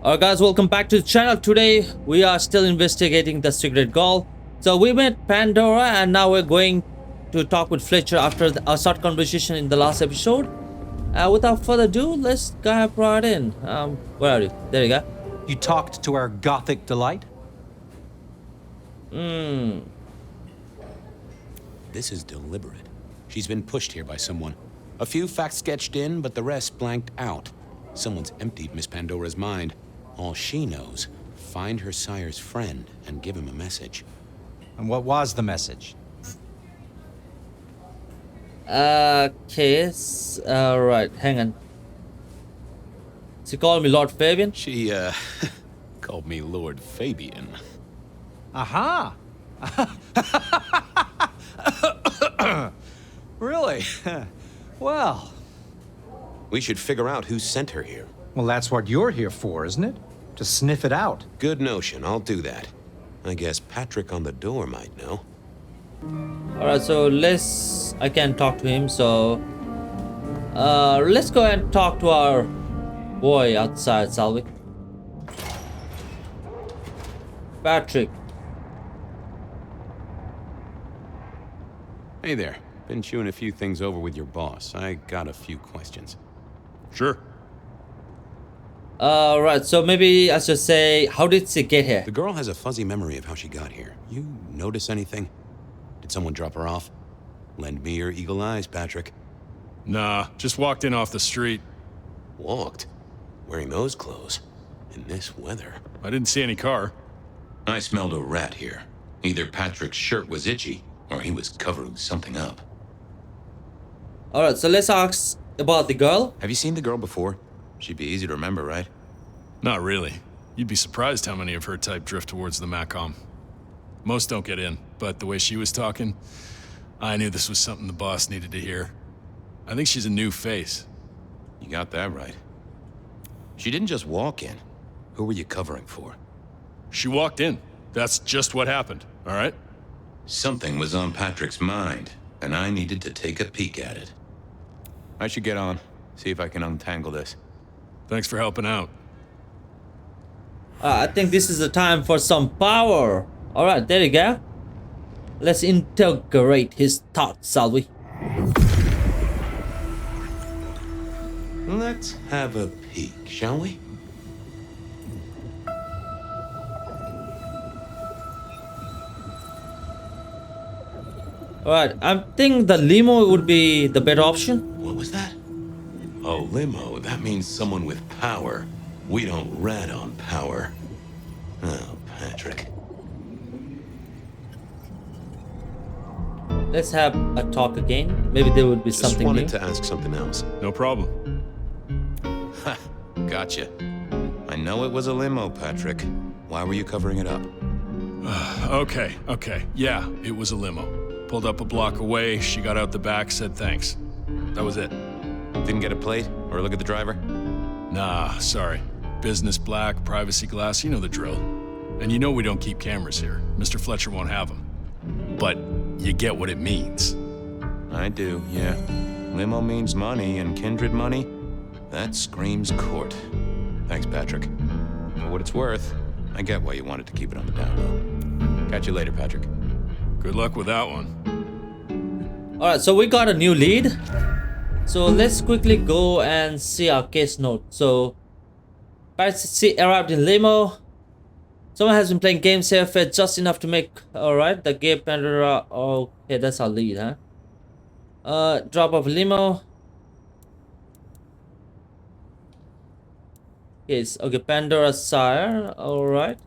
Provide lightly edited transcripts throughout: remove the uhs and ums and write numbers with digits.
Alright guys, welcome back to the channel. Today we are still investigating the secret goal. So we met Pandora and now we're going to talk with Fletcher after our short conversation in the last episode. Without further ado, let's go right in. Where are you? There you go. You talked to our gothic delight? This is deliberate. She's been pushed here by someone. A few facts sketched in, but the rest blanked out. Someone's emptied Miss Pandora's mind. All she knows, find her sire's friend and give him a message. And what was the message? Okay, right, hang on. She called me Lord Fabian. She, called me Lord Fabian. Aha! Really? Well... We should figure out who sent her here. Well, that's what you're here for, isn't it? To sniff it out. Good notion, I'll do that. I guess Patrick on the door might know. Alright, so I can talk to him, so... let's go and talk to our boy outside, shall we? Patrick. Hey there. Been chewing a few things over with your boss. I got a few questions. Sure. Right, so maybe I should say, how did she get here? The girl has a fuzzy memory of how she got here. You notice anything? Did someone drop her off? Lend me your eagle eyes, Patrick. Nah, just walked in off the street. Walked? Wearing those clothes? In this weather? I didn't see any car. I smelled a rat here. Either Patrick's shirt was itchy, or he was covering something up. Alright, so let's ask about the girl. Have you seen the girl before? She'd be easy to remember, right? Not really. You'd be surprised how many of her type drift towards the Makom. Most don't get in, but the way she was talking, I knew this was something the boss needed to hear. I think she's a new face. You got that right. She didn't just walk in. Who were you covering for? She walked in. That's just what happened, all right? Something was on Patrick's mind, and I needed to take a peek at it. I should get on. See if I can untangle this. Thanks for helping out. I think this is the time for some power. Alright, there you go. Let's integrate his thoughts, shall we? Let's have a peek, shall we? Alright, I think the limo would be the better option. What was that? Oh, limo. That means someone with power. We don't rat on power. Oh, Patrick. Let's have a talk again. Maybe there would be something new. Just wanted to ask something else. No problem. Ha! Gotcha. I know it was a limo, Patrick. Why were you covering it up? Okay. Yeah, it was a limo. Pulled up a block away, she got out the back, said thanks. That was it. Didn't get a plate or look at the driver? Nah, sorry. Business black, privacy glass, you know the drill. And you know we don't keep cameras here. Mr. Fletcher won't have them. But you get what it means. I do, yeah. Limo means money, and kindred money, that screams court. Thanks, Patrick. For what it's worth, I get why you wanted to keep it on the down low. Catch you later, Patrick. Good luck with that one. Alright, so we got a new lead. So let's quickly go and see our case note. So, Patsy arrived in limo. Someone has been playing games here for just enough to make. Alright, the gay Pandora. Okay, that's our lead, huh? Drop off limo. Yes, okay, Pandora's sire. Alright.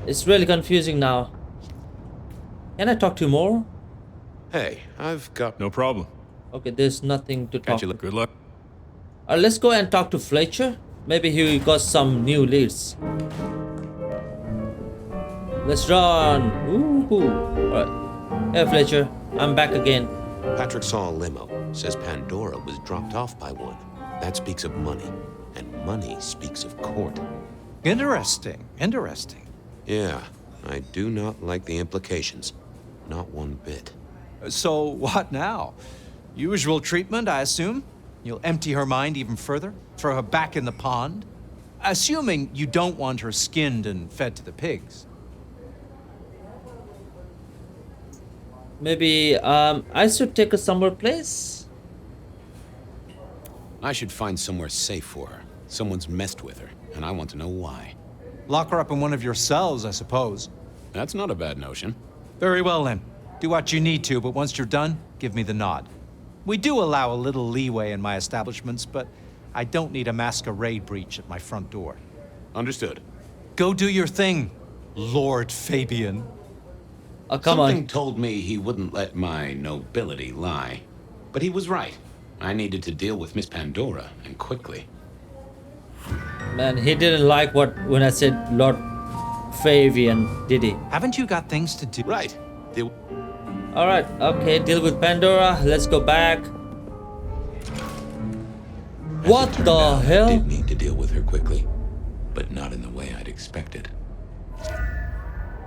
It's really confusing now. Can I talk to you more? Hey, I've got... No problem. Okay, there's nothing to talk Catch you to. later. Good luck. Let's go and talk to Fletcher. Maybe he got some new leads. Let's run. Woohoo. Alright. Hey Fletcher, I'm back again. Patrick saw a limo. Says Pandora was dropped off by one. That speaks of money. And money speaks of court. Interesting. Yeah, I do not like the implications. Not one bit. So, what now? Usual treatment, I assume? You'll empty her mind even further? Throw her back in the pond? Assuming you don't want her skinned and fed to the pigs. Maybe I should take her somewhere place. I should find somewhere safe for her. Someone's messed with her, and I want to know why. Lock her up in one of your cells, I suppose. That's not a bad notion. Very well then. Do what you need to, but once you're done, give me the nod. We do allow a little leeway in my establishments, but I don't need a masquerade breach at my front door. Understood. Go do your thing, Lord Fabian. Oh, come Something on. told me he wouldn't let my nobility lie. But he was right. I needed to deal with Miss Pandora, and quickly. Man, he didn't like when I said Lord Fabian, did he? Haven't you got things to do? Right. Alright, okay, deal with Pandora. Let's go back. What As it turned the out, I hell? did need to deal with her quickly, but not in the way I'd expected.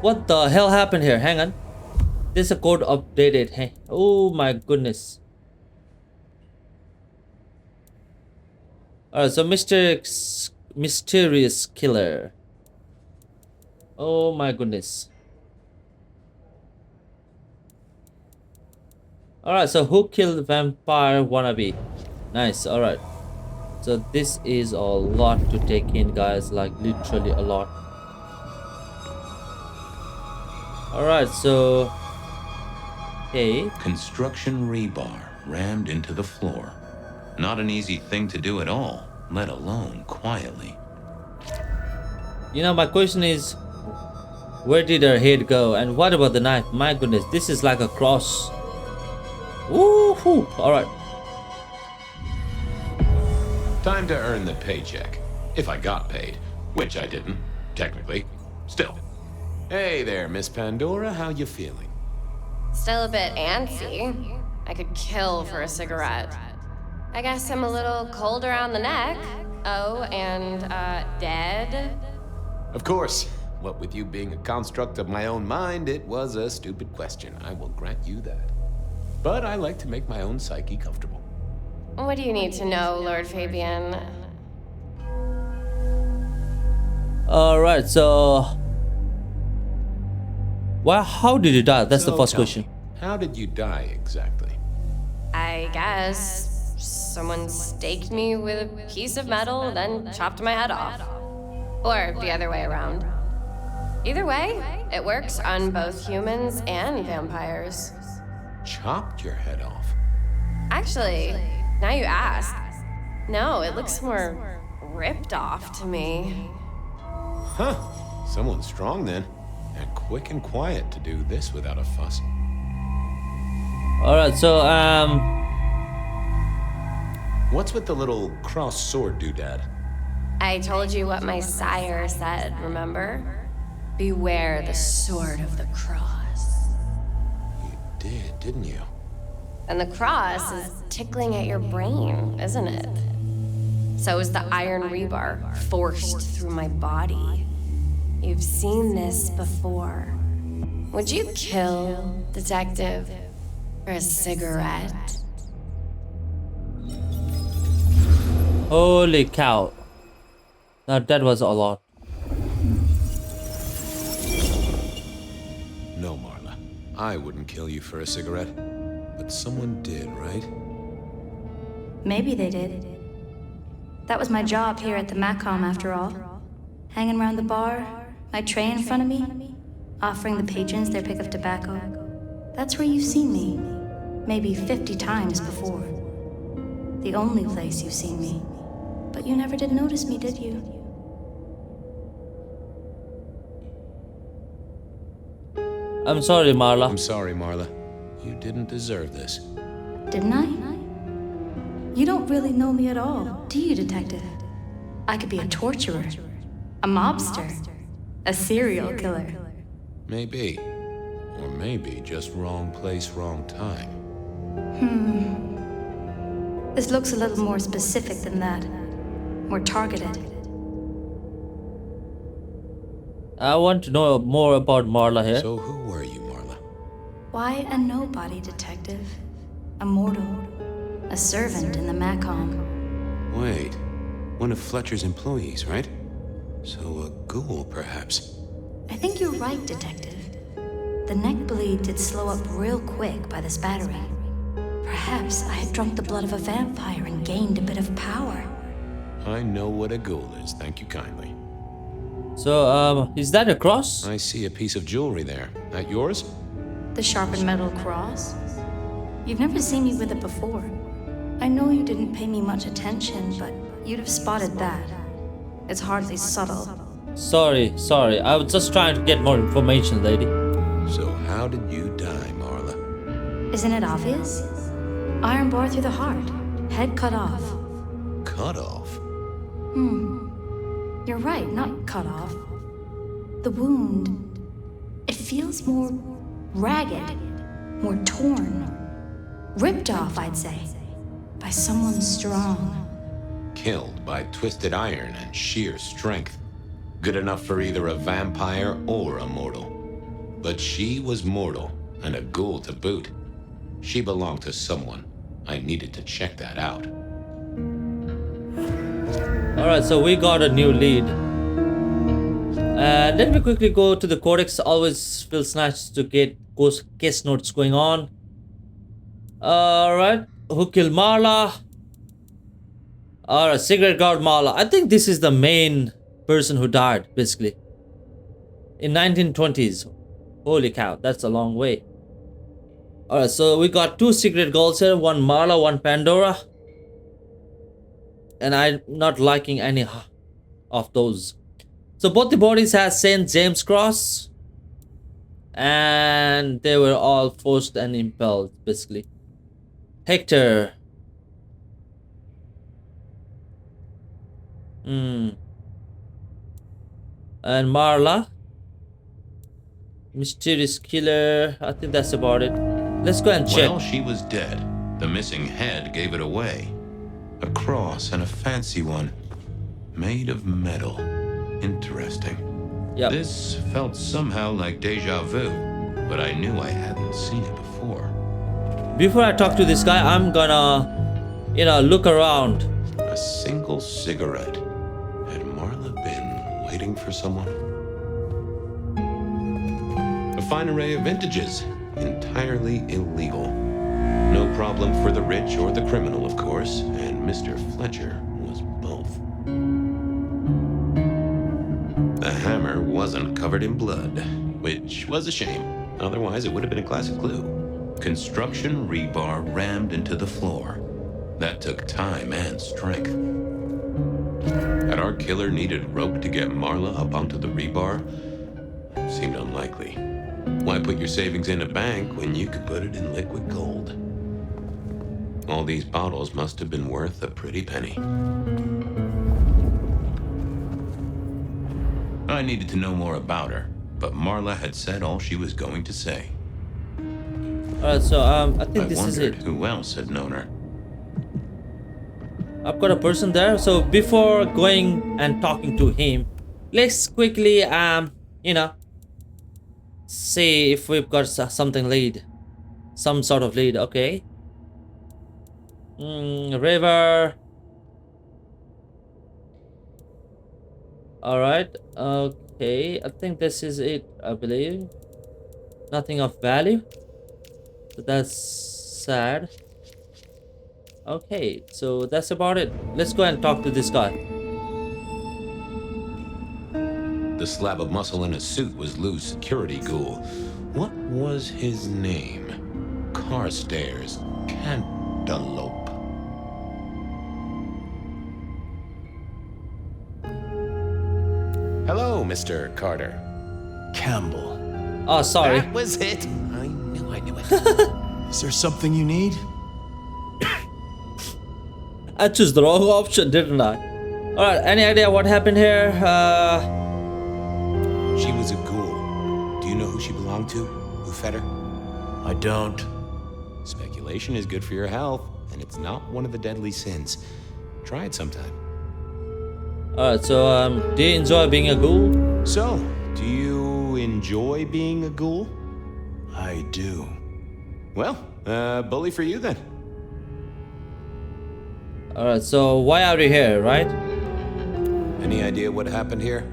What the hell happened here? Hang on. This is a code updated. Hey. Oh my goodness. Alright, so mysterious killer. Oh my goodness. Alright, so who killed Vampire Wannabe? Nice, alright. So this is a lot to take in, guys, like literally a lot. Alright, so okay. Construction rebar rammed into the floor. Not an easy thing to do at all, let alone quietly. You know, my question is, where did her head go? And what about the knife? My goodness, this is like a cross. Woohoo! Alright. Time to earn the paycheck. If I got paid. Which I didn't, technically. Still. Hey there, Miss Pandora. How you feeling? Still a bit antsy. I could kill for a cigarette. I guess I'm a little cold around the neck. Oh, and, dead? Of course. What with you being a construct of my own mind, it was a stupid question. I will grant you that. But I like to make my own psyche comfortable. What do you need to know, Lord Fabian? Alright, so well, how did you die? That's the So first tell question. me, how did you die exactly? I guess someone staked me with a piece of metal, then chopped my head off. Or the other way around. Either way, it works on both humans and vampires. Chopped your head off? Actually, now you ask. No, it looks more ripped off to me. Huh. Someone's strong then. And quick and quiet to do this without a fuss. Alright, so What's with the little cross sword doodad? I told you what my sire said, remember? Beware the sword of the cross. You did, didn't you? And the cross is tickling at your brain, isn't it? So is the iron rebar forced through my body. You've seen this before. Would you kill, detective, for a cigarette? holy cow. Now that was a lot. No, Marla. I wouldn't kill you for a cigarette. But someone did, right? Maybe they did. That was my job here at the Makom, after all. Hanging around the bar, my tray in front of me, offering the patrons their pick of tobacco. That's where you've seen me. Maybe 50 times before. The only place you've seen me. But you never did notice me, did you? I'm sorry, Marla. I'm sorry, Marla. You didn't deserve this. Didn't I? You don't really know me at all, do you, detective? I could be a torturer, a mobster, a serial killer. Maybe. Or maybe just wrong place, wrong time. This looks a little more specific than that. More targeted. I want to know more about Marla here. So who were you, Marla? Why a nobody, detective? A mortal. A servant in the Makom. Wait. One of Fletcher's employees, right? So a ghoul, perhaps. I think you're right, Detective. The neck bleed did slow up real quick by the spattering. Perhaps I had drunk the blood of a vampire and gained a bit of power. I know what a ghoul is, thank you kindly. So, is that a cross? I see a piece of jewelry there. That yours? The sharpened metal cross? You've never seen me with it before. I know you didn't pay me much attention, but you'd have spotted that. It's hardly subtle. Sorry. I was just trying to get more information, lady. So how did you die, Marla? Isn't it obvious? Iron bar through the heart. Head cut off. Cut off? You're right, not cut off. The wound, it feels more ragged, more torn. Ripped off, I'd say. By someone strong. Killed by twisted iron and sheer strength. Good enough for either a vampire or a mortal. But she was mortal, and a ghoul to boot. She belonged to someone. I needed to check that out. Alright, so we got a new lead. Let me quickly go to the codex. Always feels nice to get case notes going on. Alright, who killed Marla? Alright, cigarette guard Marla. I think this is the main person who died, basically. In 1920s. Holy cow, that's a long way. Alright, so we got 2 secret girls here. One Marla, one Pandora. And I'm not liking any of those. So both the bodies had St. James Cross. And they were all forced and impelled, basically. Hector. And Marla. Mysterious killer. I think that's about it. Let's go and check. Well, she was dead. The missing head gave it away. A cross, and a fancy one. Made of metal. Interesting. Yep. This felt somehow like deja vu, but I knew I hadn't seen it before. Before I talk to this guy, I'm gonna, look around. A single cigarette. Had Marla been waiting for someone? A fine array of vintages. Entirely illegal. No problem for the rich or the criminal, of course, and Mr. Fletcher was both. The hammer wasn't covered in blood, which was a shame. Otherwise, it would have been a classic clue. Construction rebar rammed into the floor. That took time and strength. Had our killer needed rope to get Marla up onto the rebar? Seemed unlikely. Why put your savings in a bank when you could put it in liquid gold? All these bottles must have been worth a pretty penny. I needed to know more about her, but Marla had said all she was going to say. Alright, so I think this is it. Who else had known her. I've got a person there. So before going and talking to him, let's quickly see if we've got something lead. Some sort of lead, okay. River. Alright, okay. I think this is it, I believe. Nothing of value. So that's sad. Okay, so that's about it. Let's go and talk to this guy. The slab of muscle in his suit was Lou's security ghoul. What was his name? Carstairs. Cantaloupe. Hello, Mr. Carter. Campbell. Oh, sorry. That was it. I knew it. Is there something you need? I chose the wrong option, didn't I? Alright, any idea what happened here? She was a ghoul. Do you know who she belonged to? Who fed her? I don't. Speculation is good for your health, and it's not one of the deadly sins. Try it sometime. Alright, so do you enjoy being a ghoul? So, do you enjoy being a ghoul? I do. Well, bully for you then. Alright, so why are we here, right? Any idea what happened here?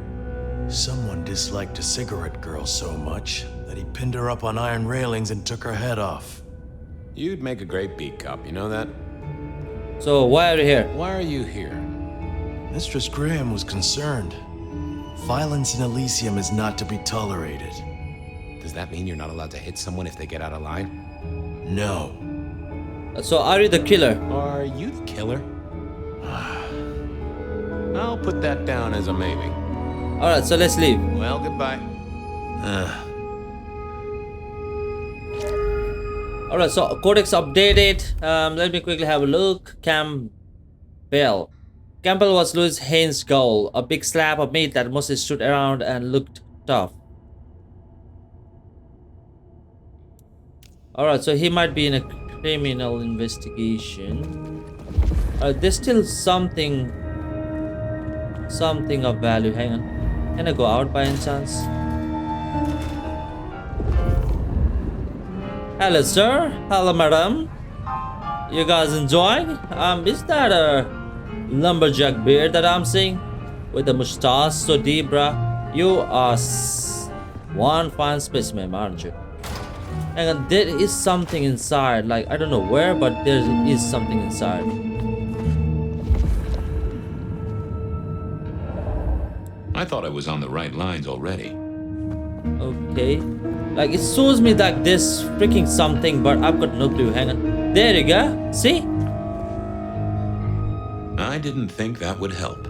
Someone disliked a cigarette girl so much that he pinned her up on iron railings and took her head off. You'd make a great beat cop, you know that? So why are you here? Why are you here? Mistress Graham was concerned. Violence in Elysium is not to be tolerated. Does that mean you're not allowed to hit someone if they get out of line? No. So are you the killer? Are you the killer? I'll put that down as a maybe. Alright, so let's leave. Well, goodbye. Alright, so codex updated. Let me quickly have a look. Campbell. Campbell was Louis Haynes' goal. A big slab of meat that mostly stood around and looked tough. Alright, so he might be in a criminal investigation. There's still something of value. Hang on. Can I go out by any chance? Hello, sir. Hello, madam. You guys enjoying? Is that a lumberjack beard that I'm seeing? With the mustache so deep, bruh. You are one fine specimen, aren't you? Hang on, there is something inside. Like, I don't know where, but there is something inside. I thought I was on the right lines already. Okay. Like, it shows me like there's freaking something, but I've got no clue. Hang on. There you go. See? I didn't think that would help.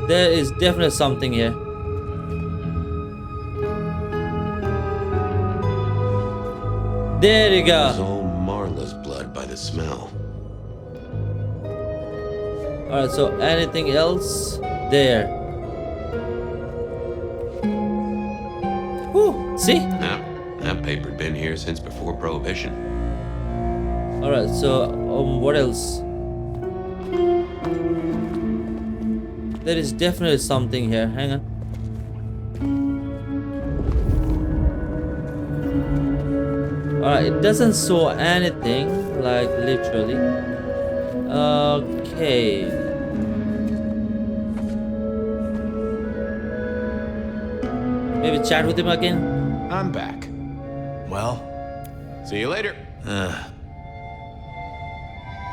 There is definitely something here. There you It go. was all Marla's blood by the smell. Alright, so anything else? There. Whew, see? That paper'd been here since before Prohibition. Alright, so what else? There is definitely something here. Hang on. Alright, it doesn't show anything, like literally. Okay. Maybe chat with him again? I'm back. Well, See you later.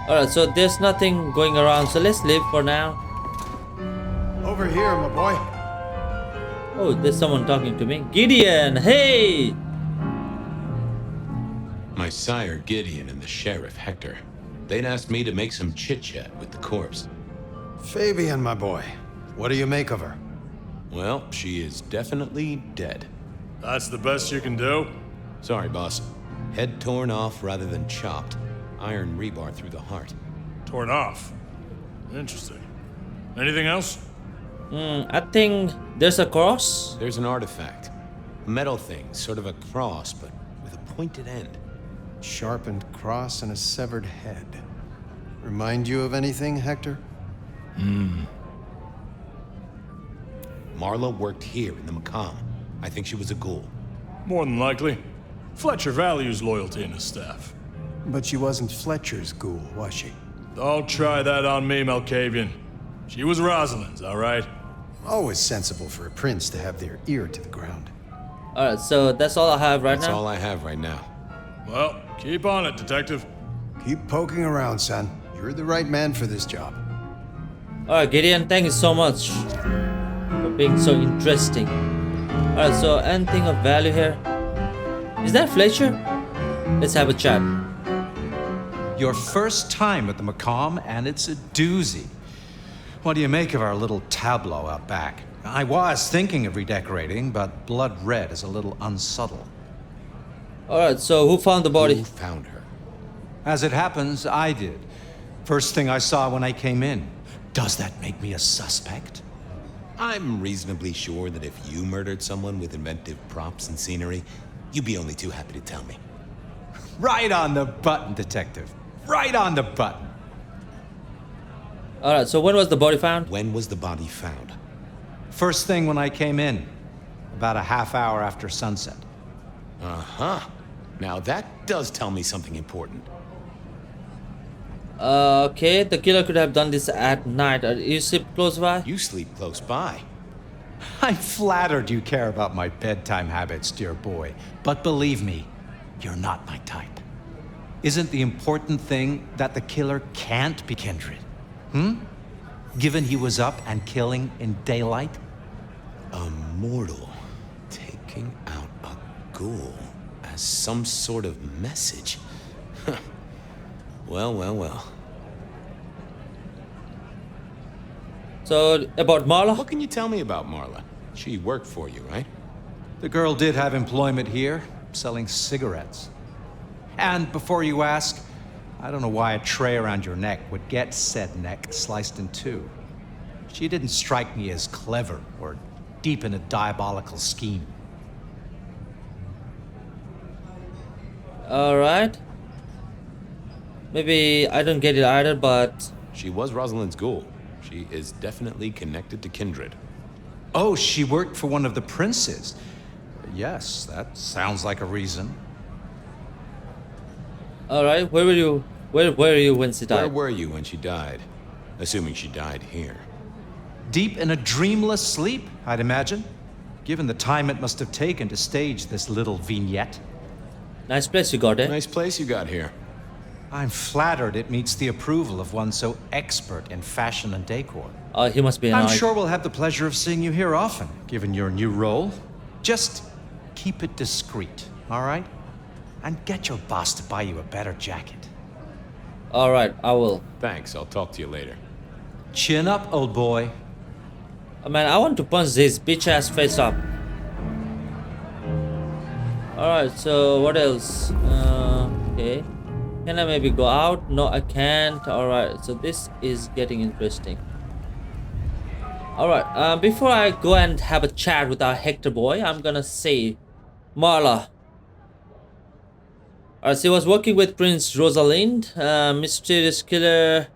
Alright, so there's nothing going around, so let's leave for now. over here, my boy. Oh, there's someone talking to me. Gideon, hey! My sire Gideon and the sheriff Hector. They'd asked me to make some chit-chat with the corpse. Fabian, my boy. What do you make of her? Well, she is definitely dead. That's the best you can do? Sorry, boss. Head torn off rather than chopped. Iron rebar through the heart. Torn off. Interesting. Anything else? I think there's a cross. There's an artifact. A metal thing, sort of a cross, but with a pointed end. Sharpened cross and a severed head. Remind you of anything, Hector? Marla worked here in the Makom. I think she was a ghoul. More than likely. Fletcher values loyalty in his staff. But she wasn't Fletcher's ghoul, was she? Don't try that on me, Malkavian. She was Rosalind's, all right? Always sensible for a prince to have their ear to the ground. Alright, so that's all I have right That's now. all I have right now. Well, keep on it, Detective. Keep poking around, son. You're the right man for this job. Alright, Gideon, thank you so much for being so interesting. Alright, so anything of value here? Is that Fletcher? Let's have a chat. Your first time at the Makom, and it's a doozy. What do you make of our little tableau out back? I was thinking of redecorating, but blood red is a little unsubtle. Alright, so who found the body? Who found her? As it happens, I did. First thing I saw when I came in. Does that make me a suspect? I'm reasonably sure that if you murdered someone with inventive props and scenery, you'd be only too happy to tell me. Right on the button, detective. Right on the button. Alright, so when was the body found? When was the body found? First thing when I came in. About a half hour after sunset. Uh-huh. Now that does tell me something important. Okay, the killer could have done this at night. You sleep close by? You sleep close by. I'm flattered you care about my bedtime habits, dear boy. But believe me, you're not my type. Isn't the important thing that the killer can't be Kindred? Given he was up and killing in daylight? A mortal taking out a ghoul as some sort of message. Well, well, well. So, about Marla? What can you tell me about Marla? She worked for you, right? The girl did have employment here, selling cigarettes. And before you ask, I don't know why a tray around your neck would get said neck sliced in two. She didn't strike me as clever or deep in a diabolical scheme. Alright. Maybe I don't get it either, but... She was Rosalind's ghoul. She is definitely connected to Kindred. Oh, she worked for one of the princes. Yes, that sounds like a reason. Alright, where were you? Where were you when she died? Where were you when she died? Assuming she died here. Deep in a dreamless sleep, I'd imagine. Given the time it must have taken to stage this little vignette. Nice place you got, eh? Nice place you got here. I'm flattered it meets the approval of one so expert in fashion and decor. He must be an I'm art. sure we'll have the pleasure of seeing you here often, given your new role. Just keep it discreet, all right? And get your boss to buy you a better jacket. Alright, I will. Thanks, I'll talk to you later. Chin up, old boy. Oh, man, I want to punch this bitch ass face up. Alright, so what else? Okay. Can I maybe go out? No, I can't. Alright, so this is getting interesting. Alright, before I go and have a chat with our Hector boy, I'm gonna say Marla. Alright, she was working with Prince Rosalind, mysterious killer.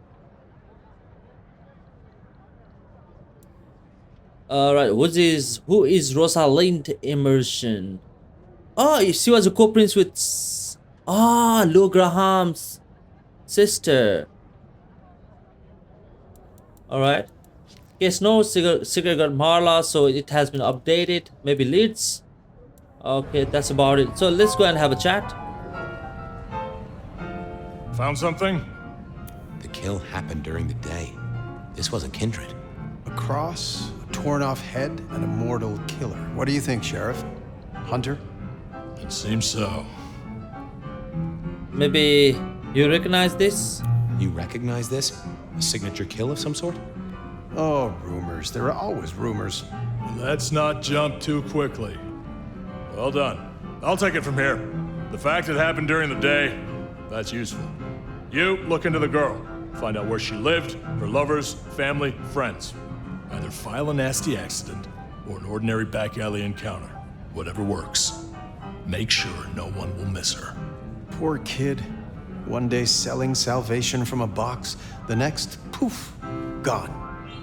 Alright, who is Rosalind Immersion? Oh, she was a co-prince with Lou Graham's sister. Alright. Yes, no secret got Marla, so it has been updated. Maybe leads. Okay, that's about it. So let's go and have a chat. Found something? The kill happened during the day. This wasn't Kindred. A cross, a torn-off head, and a mortal killer. What do you think, Sheriff? Hunter? It seems so. Maybe you recognize this? You recognize this? A signature kill of some sort? Oh, rumors. There are always rumors. Let's not jump too quickly. Well done. I'll take it from here. The fact it happened during the day, that's useful. You look into the girl. Find out where she lived, her lovers, family, friends. Either file a nasty accident or an ordinary back alley encounter. Whatever works. Make sure no one will miss her. Poor kid. One day selling salvation from a box, the next, poof, gone.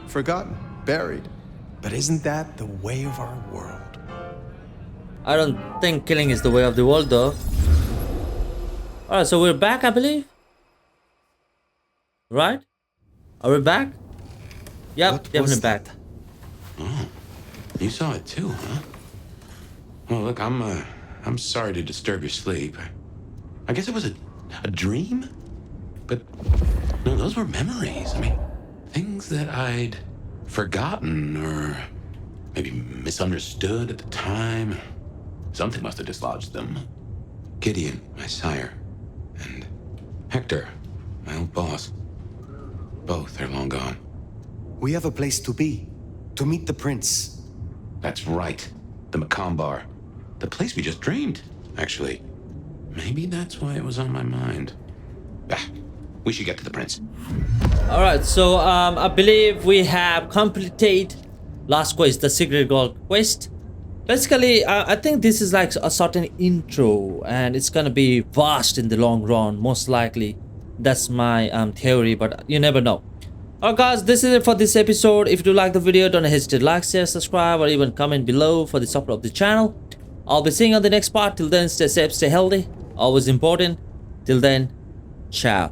Forgotten, buried. But isn't that the way of our world? I don't think killing is the way of the world, though. Alright, so we're back, I believe. Right? Are we back? Yep, definitely back. Oh, you saw it too, huh? Well, look, I'm sorry to disturb your sleep. I guess it was a dream? But, no, those were memories. I mean, things that I'd forgotten or maybe misunderstood at the time. Something must have dislodged them. Gideon, my sire, and Hector, my old boss. Both are long gone. We have a place to be. To meet the prince. That's right. The Makom bar. The place we just dreamed, actually. Maybe that's why it was on my mind. We should get to the prince. Alright, so I believe we have completed last quest, the secret gold quest. Basically, I think this is like a certain intro, and it's gonna be vast in the long run, most likely. That's my theory, but you never know. Alright guys, this is it for this episode. If you do like the video, don't hesitate to like, share, subscribe, or even comment below for the support of the channel. I'll be seeing you on the next part. Till then, stay safe, stay healthy. Always important. Till then, ciao.